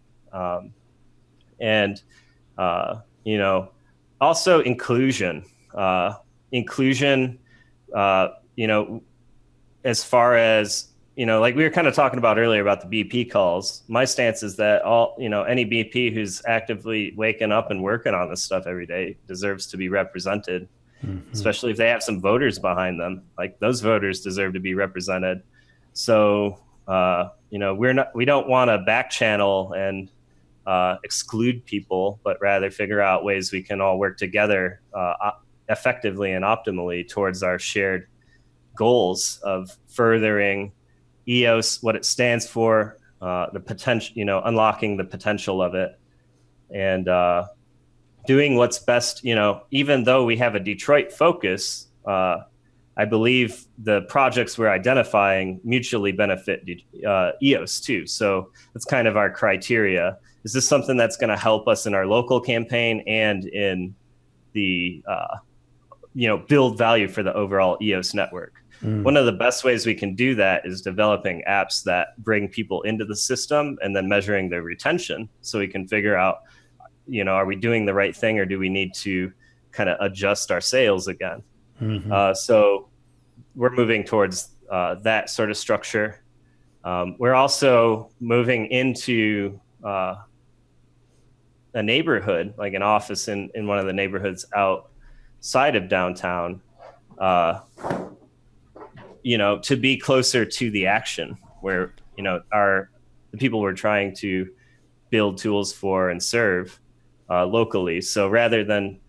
And also inclusion, as far as, like we were kind of talking about earlier about the BP calls, my stance is that any BP who's actively waking up and working on this stuff every day deserves to be represented. Especially if they have some voters behind them. Like, those voters deserve to be represented. So, we don't want to back channel and exclude people, but rather figure out ways we can all work together effectively and optimally towards our shared goals of furthering EOS, what it stands for, the potential, unlocking the potential of it, and doing what's best. Even though we have a Detroit focus, I believe the projects we're identifying mutually benefit EOS too. So that's kind of our criteria. Is this something that's going to help us in our local campaign and in the, build value for the overall EOS network? One of the best ways we can do that is developing apps that bring people into the system and then measuring their retention, so we can figure out, are we doing the right thing, or do we need to kind of adjust our sails again? So we're moving towards that sort of structure. We're also moving into a neighborhood, like an office in one of the neighborhoods outside of downtown, to be closer to the action, where, the people we're trying to build tools for and serve locally. So rather than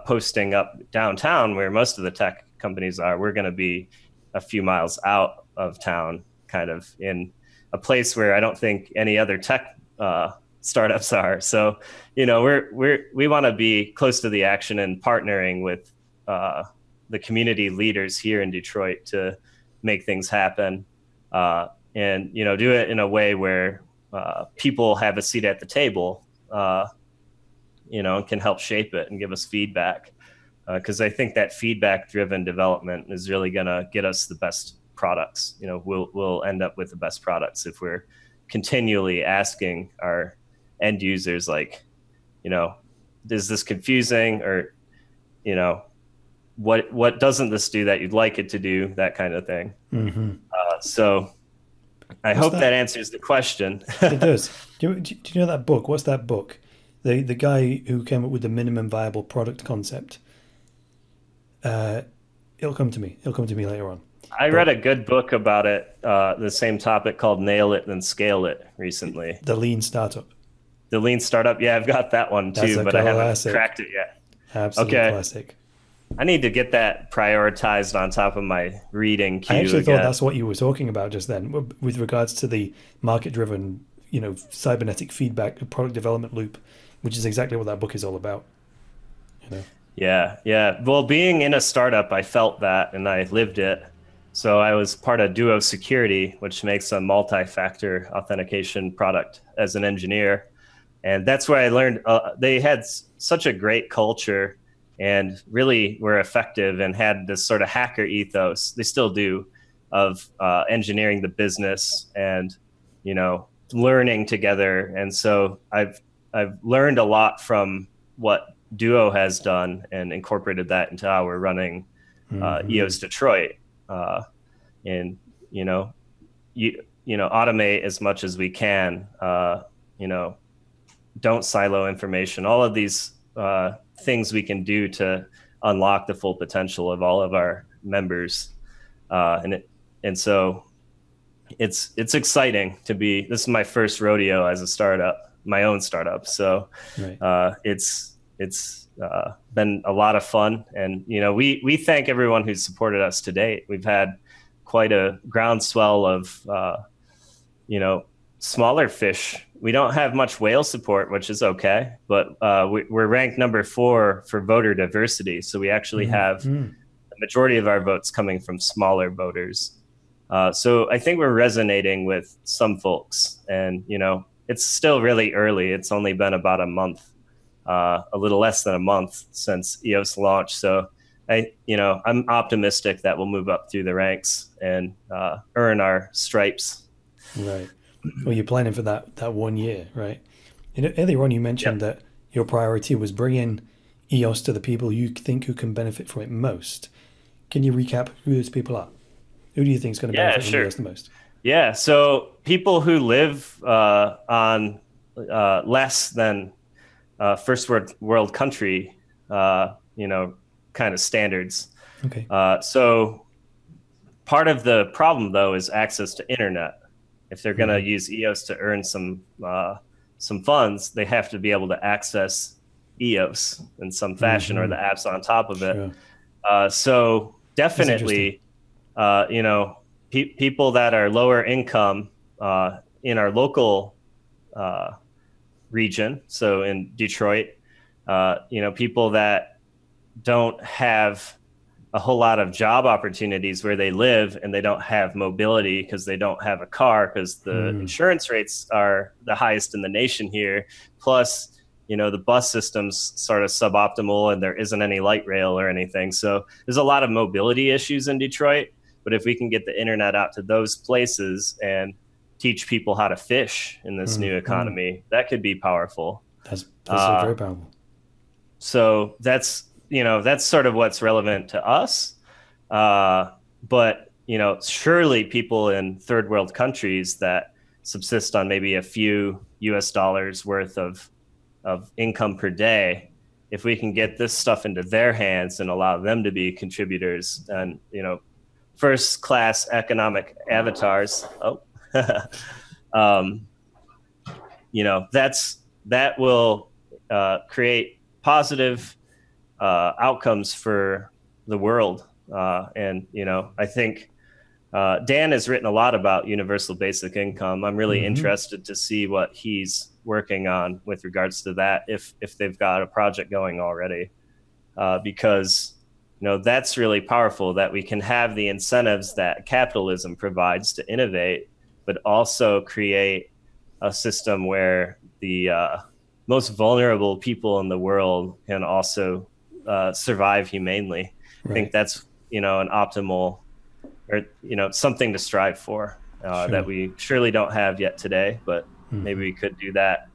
posting up downtown where most of the tech companies are, we're going to be a few miles out of town, kind of in a place where I don't think any other tech startups are. So, we want to be close to the action and partnering with the community leaders here in Detroit to make things happen, and do it in a way where people have a seat at the table, and can help shape it and give us feedback, because I think that feedback-driven development is really going to get us the best products. We'll end up with the best products if we're continually asking our end users, like, is this confusing, or what doesn't this do that you'd like it to do, that kind of thing. So I hope that answers the question. It does. Do you know that book? What's that book? The guy who came up with the minimum viable product concept. It'll come to me later on. I read a good book about it, the same topic, called Nail It Then Scale It, recently. The Lean Startup. The Lean Startup. Yeah, I've got that one too, but I haven't cracked it yet. Absolute classic. I need to get that prioritized on top of my reading queue. I actually thought that's what you were talking about just then, with regards to the market-driven, cybernetic feedback product development loop, which is exactly what that book is all about. Yeah. Well, being in a startup, I felt that, and I lived it. So I was part of Duo Security, which makes a multi-factor authentication product, as an engineer. And that's where I learned they had such a great culture and really were effective and had this sort of hacker ethos. They still do, of engineering the business and, learning together. And so I've learned a lot from what Duo has done and incorporated that into how we're running EOS Detroit. And automate as much as we can. Don't silo information. All of these things we can do to unlock the full potential of all of our members, and so it's exciting to be. This is my first rodeo as a startup, my own startup. So right. It's it's been a lot of fun. And, you know, we thank everyone who's supported us to date. We've had quite a groundswell of, you know, smaller fish. We don't have much whale support, which is okay, but we're ranked number 4 for voter diversity. So we actually have the majority of our votes coming from smaller voters. So I think we're resonating with some folks, and, you know, it's still really early. It's only been about a month, a little less than a month since EOS launched. So I'm optimistic that we'll move up through the ranks and earn our stripes. Right. Well, you're planning for that 1 year, right? You know, earlier on you mentioned that your priority was bringing EOS to the people you think who can benefit from it most. Can you recap who those people are? Who do you think is going to benefit from EOS the most? Yeah, so people who live on less than first world country, you know, kind of standards. Okay. So part of the problem, though, is access to internet. If they're going to use EOS to earn some funds, they have to be able to access EOS in some fashion, or the apps on top of it. Sure. So definitely, you know, people that are lower income in our local region, so in Detroit, you know, people that don't have a whole lot of job opportunities where they live, and they don't have mobility because they don't have a car, because the insurance rates are the highest in the nation here. Plus, you know, the bus system's sort of suboptimal, and there isn't any light rail or anything. So there's a lot of mobility issues in Detroit. But if we can get the internet out to those places and teach people how to fish in this new economy, that could be powerful. That's very powerful. So that's, you know, that's sort of what's relevant to us. But, you know, surely people in third world countries that subsist on maybe a few US dollars worth of income per day, if we can get this stuff into their hands and allow them to be contributors and, you know, first class economic avatars, you know, that will create positive outcomes for the world. And, you know, I think Dan has written a lot about universal basic income. I'm really interested to see what he's working on with regards to that, if they've got a project going already, because, you know, that's really powerful, that we can have the incentives that capitalism provides to innovate, but also create a system where the most vulnerable people in the world can also survive humanely. Right. I think that's, you know, an optimal, or, you know, something to strive for, that we surely don't have yet today, but maybe we could do that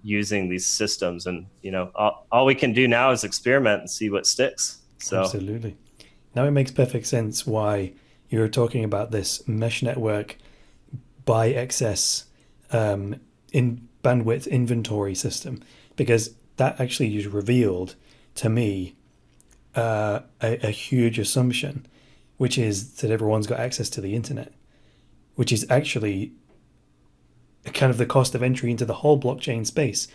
using these systems. And, you know, all we can do now is experiment and see what sticks. So. Absolutely. Now it makes perfect sense why you're talking about this mesh network by excess in bandwidth inventory system, because that actually just revealed to me a huge assumption, which is that everyone's got access to the internet, which is actually kind of the cost of entry into the whole blockchain space.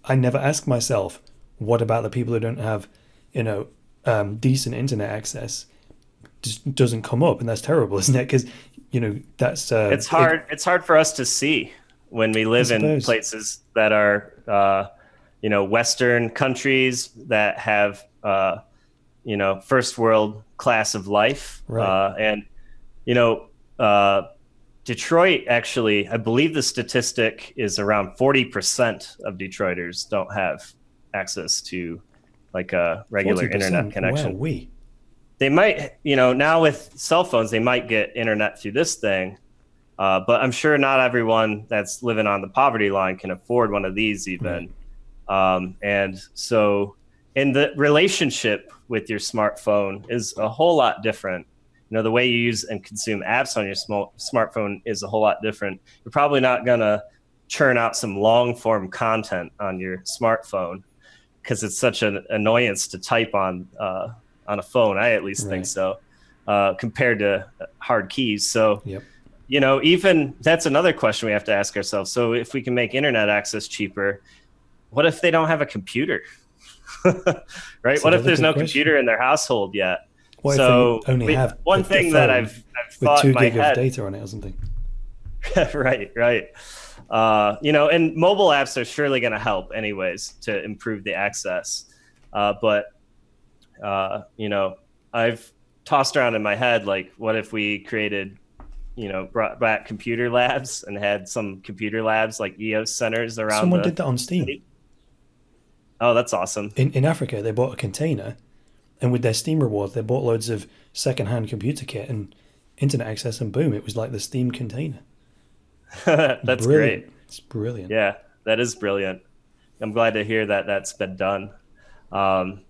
I never ask myself, what about the people who don't have, you know, decent internet access? Just doesn't come up, and that's terrible, isn't it? Because, you know, that's it's hard for us to see when we live in places that are you know, Western countries that have you know, first world class of life, right. And, you know, Detroit, actually, I believe the statistic is around 40% of Detroiters don't have access to like a regular internet connection. Wow, they might, you know, now with cell phones, they might get internet through this thing. But I'm sure not everyone that's living on the poverty line can afford one of these even. Right. And so, and the relationship with your smartphone is a whole lot different. You know, the way you use and consume apps on your smartphone is a whole lot different. You're probably not going to churn out some long form content on your smartphone because it's such an annoyance to type on a phone. I at least think so, compared to hard keys. So, you know, even that's another question we have to ask ourselves. So if we can make internet access cheaper, what if they don't have a computer? Right? That's What if another there's good no question. computer in their household yet? What So if they only have one a thing that phone I've with thought 2 in my gig of head, data on it or something? right, right. You know, and mobile apps are surely going to help anyways to improve the access. But you know, I've tossed around in my head, like, what if we created, you know, brought back computer labs and had some computer labs like EOS centers around Someone the did that on Steam. city? Oh, that's awesome. In Africa, they bought a container, and with their Steam rewards, they bought loads of second-hand computer kit and internet access, and boom, it was like the Steam container. That's Brilliant. great. It's brilliant. Yeah, that is brilliant. I'm glad to hear that that's been done. Um,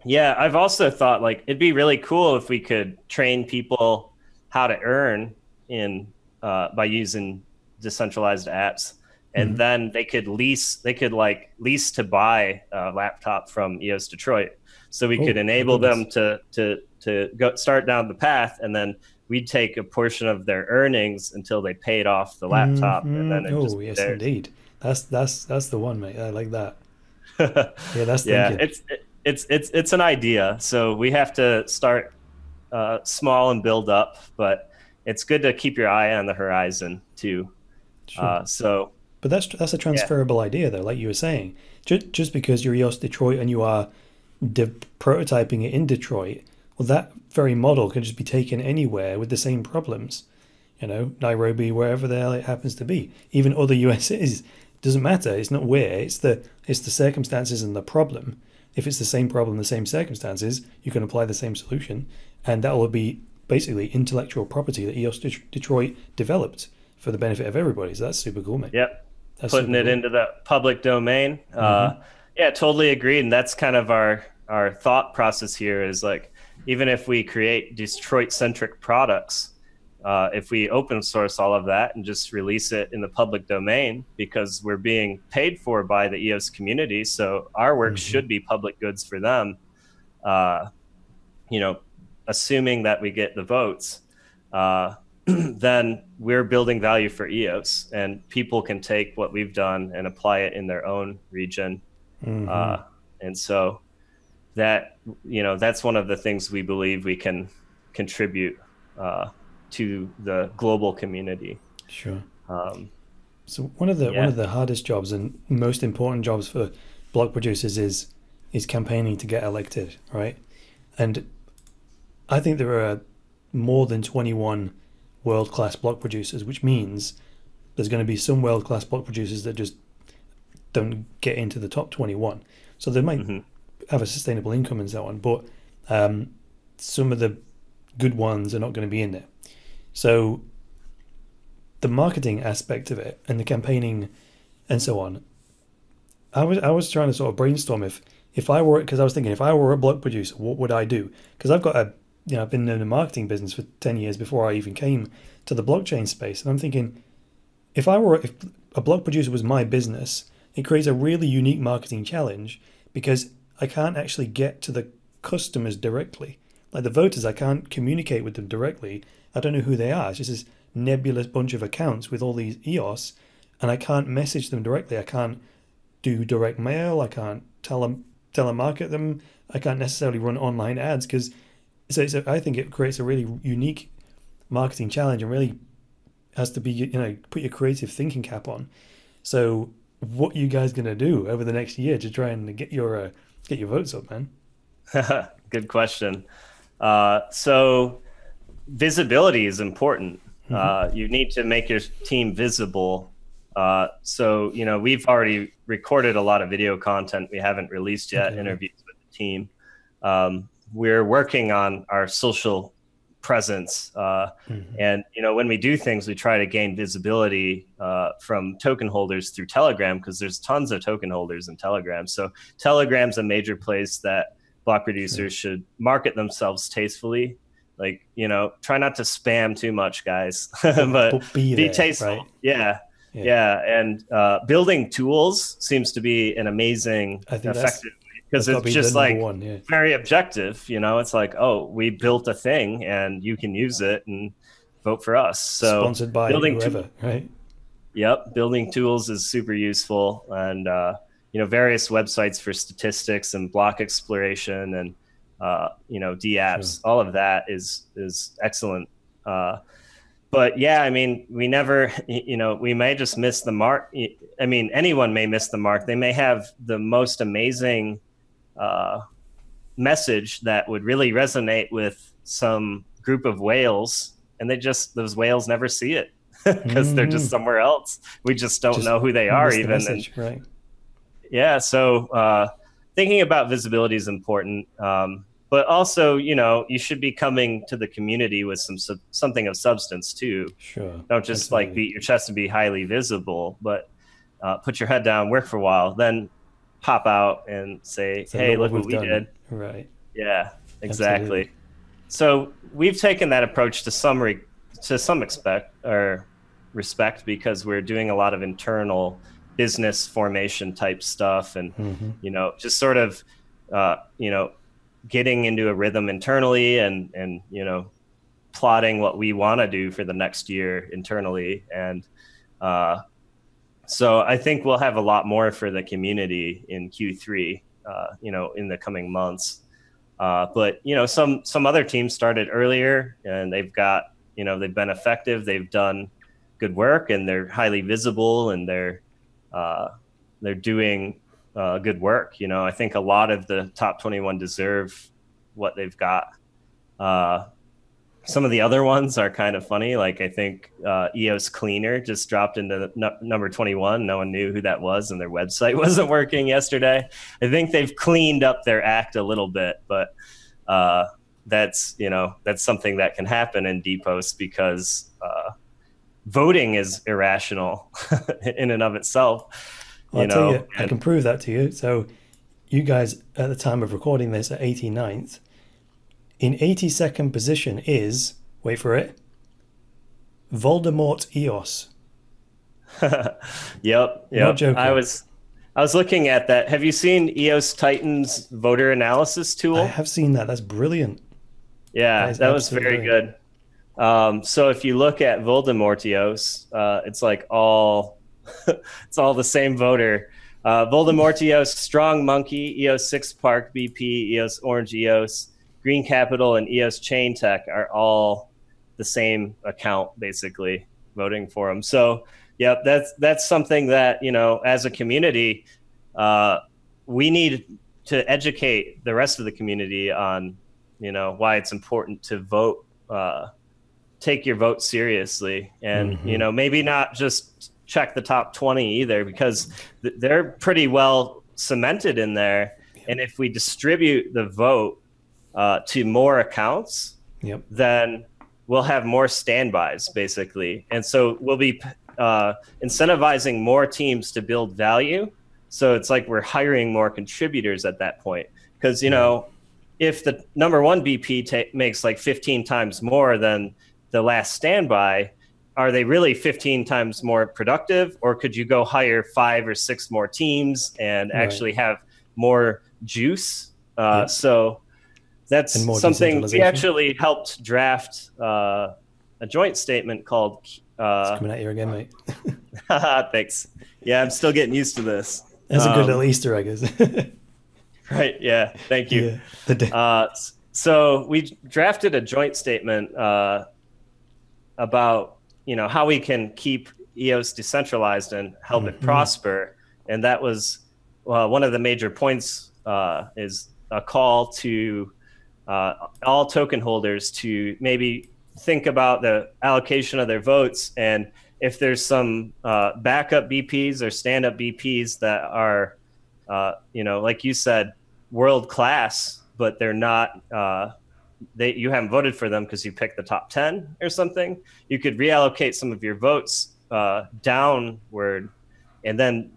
yeah, I've also thought like it'd be really cool if we could train people how to earn in by using decentralized apps, and then they could like lease to buy a laptop from EOS Detroit, so we could enable them to go start down the path, and then we'd take a portion of their earnings until they paid off the laptop, and then it just yes, theirs. indeed. That's the one, mate. I like that. Yeah, that's Yeah, thinking. it's an idea. So we have to start small and build up, but it's good to keep your eye on the horizon too. Sure. So, But that's a yeah, transferable idea, though, like you were saying. Just because you're EOS Detroit and you are prototyping it in Detroit, well, that very model can just be taken anywhere with the same problems. You know, Nairobi, wherever the hell it happens to be. Even other US cities, doesn't matter. It's not where. It's the circumstances and the problem. If it's the same problem, the same circumstances, you can apply the same solution, and that will be basically intellectual property that EOS Detroit developed for the benefit of everybody. So that's super cool, mate. yep. That's Putting super it cool. into the public domain. Mm-hmm. Yeah, totally agreed. And that's kind of our thought process here is like, even if we create Detroit centric products, if we open source all of that and just release it in the public domain, because we're being paid for by the EOS community, so our work should be public goods for them. You know, assuming that we get the votes, then we're building value for EOS, and people can take what we've done and apply it in their own region. And so that, you know, that's one of the things we believe we can contribute to the global community. Sure. So one of the hardest jobs and most important jobs for blog producers is campaigning to get elected, right? And I think there are more than 21 world-class blog producers, which means there's going to be some world-class blog producers that just don't get into the top 21. So they might have a sustainable income and so on, but some of the good ones are not going to be in there. So the marketing aspect of it and the campaigning and so on, I was trying to sort of brainstorm if I were, because I was thinking if I were a blog producer, what would I do? Because I've got I've been in the marketing business for 10 years before I even came to the blockchain space, and I'm thinking if a blog producer was my business, it creates a really unique marketing challenge because I can't actually get to the customers directly. Like the voters, I can't communicate with them directly. I don't know who they are. It's just this nebulous bunch of accounts with all these EOS, and I can't message them directly. I can't do direct mail. I can't telemarket them. I can't necessarily run online ads because I think it creates a really unique marketing challenge and really has to be, put your creative thinking cap on. So what are you guys going to do over the next year to try and get your votes up, man? Good question. So visibility is important. You need to make your team visible. So, we've already recorded a lot of video content we haven't released yet, interviews with the team. We're working on our social presence. And, when we do things, we try to gain visibility from token holders through Telegram, because there's tons of token holders in Telegram. So Telegram's a major place that block producers should market themselves tastefully. Like, try not to spam too much, guys, but be there, tasteful. Right? Yeah. And building tools seems to be an amazing, effective, because it's just like very objective. It's like, oh, we built a thing and you can use it and vote for us. So sponsored by whoever, right? Yep. Building tools is super useful. And various websites for statistics and block exploration and DApps. Sure. All of that is excellent. But yeah, I mean, we never, we may just miss the mark. I mean, anyone may miss the mark. They may have the most amazing message that would really resonate with some group of whales, and those whales never see it because they're just somewhere else. We just don't know who they are even. Message, right. Yeah. So thinking about visibility is important. But also, you should be coming to the community with something of substance too. Sure. Don't just like beat your chest and be highly visible, but put your head down, work for a while, then pop out and say, hey, look what we did. Right. Yeah, exactly. Absolutely. So we've taken that approach to some respect because we're doing a lot of internal business formation type stuff and, just sort of, getting into a rhythm internally and plotting what we want to do for the next year internally. And so I think we'll have a lot more for the community in Q3, in the coming months. But some other teams started earlier and they've got, they've been effective, they've done good work, and they're highly visible, and they're doing good work. I think a lot of the top 21 deserve what they've got. Some of the other ones are kind of funny. Like I think EOS Cleaner just dropped into number 21. No one knew who that was, and their website wasn't working yesterday. I think they've cleaned up their act a little bit, but that's something that can happen in DPOs because voting is irrational in and of itself. Well, I'll tell you, I can prove that to you. So you guys, at the time of recording this, at 89th, in 82nd position is, wait for it, Voldemort EOS. Yep. Not joking. I was looking at that. Have you seen EOS Titan's voter analysis tool? I have seen that. That's brilliant. Yeah, that was very good. So if you look at Voldemort EOS, it's like it's all the same voter. Voldemort EOS, Strong Monkey, EOS 6 Park BP, EOS Orange EOS, Green Capital, and EOS Chain Tech are all the same account, basically, voting for them. So, yeah, that's something that, as a community, we need to educate the rest of the community on, why it's important to vote, take your vote seriously, and, maybe not just check the top 20 either, because they're pretty well cemented in there. And if we distribute the vote to more accounts, then we'll have more standbys, basically. And so we'll be incentivizing more teams to build value. So it's like we're hiring more contributors at that point. Because, if the number one BP makes like 15 times more than the last standby, are they really 15 times more productive, or could you go hire 5 or 6 more teams and actually have more juice? So that's something we actually helped draft a joint statement called. It's coming at you again, mate. Thanks. Yeah, I'm still getting used to this. That's a good little Easter egg, isn't it? Right. Yeah. Thank you. Yeah. So we drafted a joint statement about how we can keep EOS decentralized and help it prosper. And that was one of the major points is a call to all token holders to maybe think about the allocation of their votes. And if there's some backup BPs or stand-up BPs that are, like you said, world-class, but they're not you haven't voted for them because you picked the top 10 or something, you could reallocate some of your votes downward. And then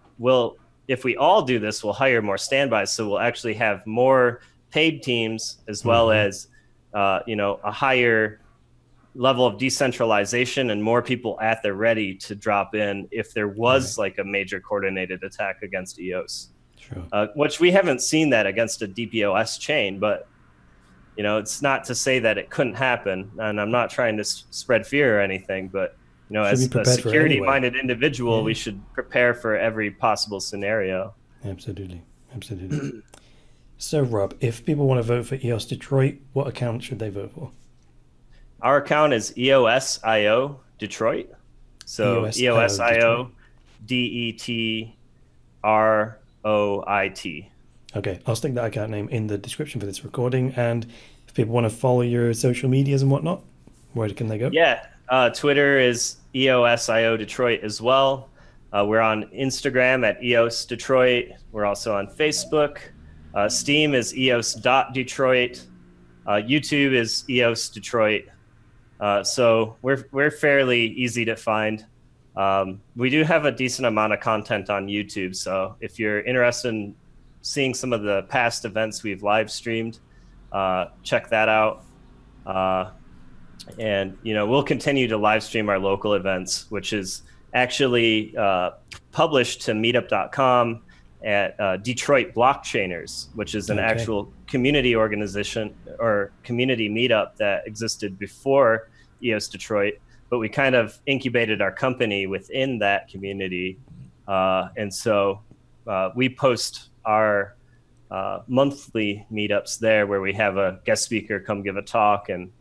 if we all do this, we'll hire more standbys. So we'll actually have more paid teams as well as, a higher level of decentralization and more people at the ready to drop in if there was like a major coordinated attack against EOS. Sure. Which we haven't seen that against a DPOS chain, but it's not to say that it couldn't happen, and I'm not trying to spread fear or anything, but as a security-minded individual, we should prepare for every possible scenario. Absolutely. Absolutely. So, Rob, if people want to vote for EOS Detroit, what account should they vote for? Our account is EOSIO Detroit. So Detroit. EOSIO DETROIT. Okay, I'll stick that account name in the description for this recording. And if people want to follow your social medias and whatnot, where can they go? Yeah, Twitter is EOSIO Detroit as well. We're on Instagram at EOS Detroit. We're also on Facebook. Steam is eos.detroit. YouTube is EOS Detroit. So we're fairly easy to find. We do have a decent amount of content on YouTube. So if you're interested in seeing some of the past events we've live streamed, check that out. And, we'll continue to live stream our local events, which is actually published to meetup.com at Detroit Blockchainers, which is an actual community organization or community meetup that existed before EOS Detroit, but we kind of incubated our company within that community. And so we post our monthly meetups there where we have a guest speaker come give a talk and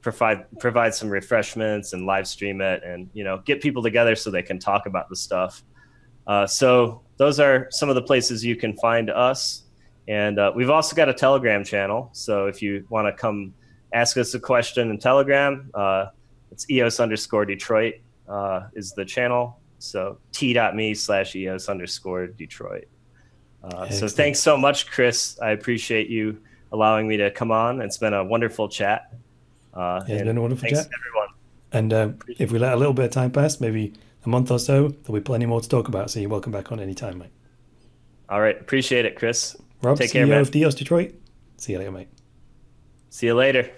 provide some refreshments and live stream it and, get people together so they can talk about the stuff. So those are some of the places you can find us. And we've also got a Telegram channel. So if you want to come ask us a question in Telegram, it's EOS_Detroit is the channel. So t.me/EOS_Detroit. So thanks so much, Chris. I appreciate you allowing me to come on. It's been a wonderful chat. It's been a wonderful chat. Everyone. And if we let a little bit of time pass, maybe a month or so, there'll be plenty more to talk about. So you're welcome back on any time, mate. All right. Appreciate it, Chris. Rob, Take care, CEO man. of EOS Detroit. See you later, mate. See you later.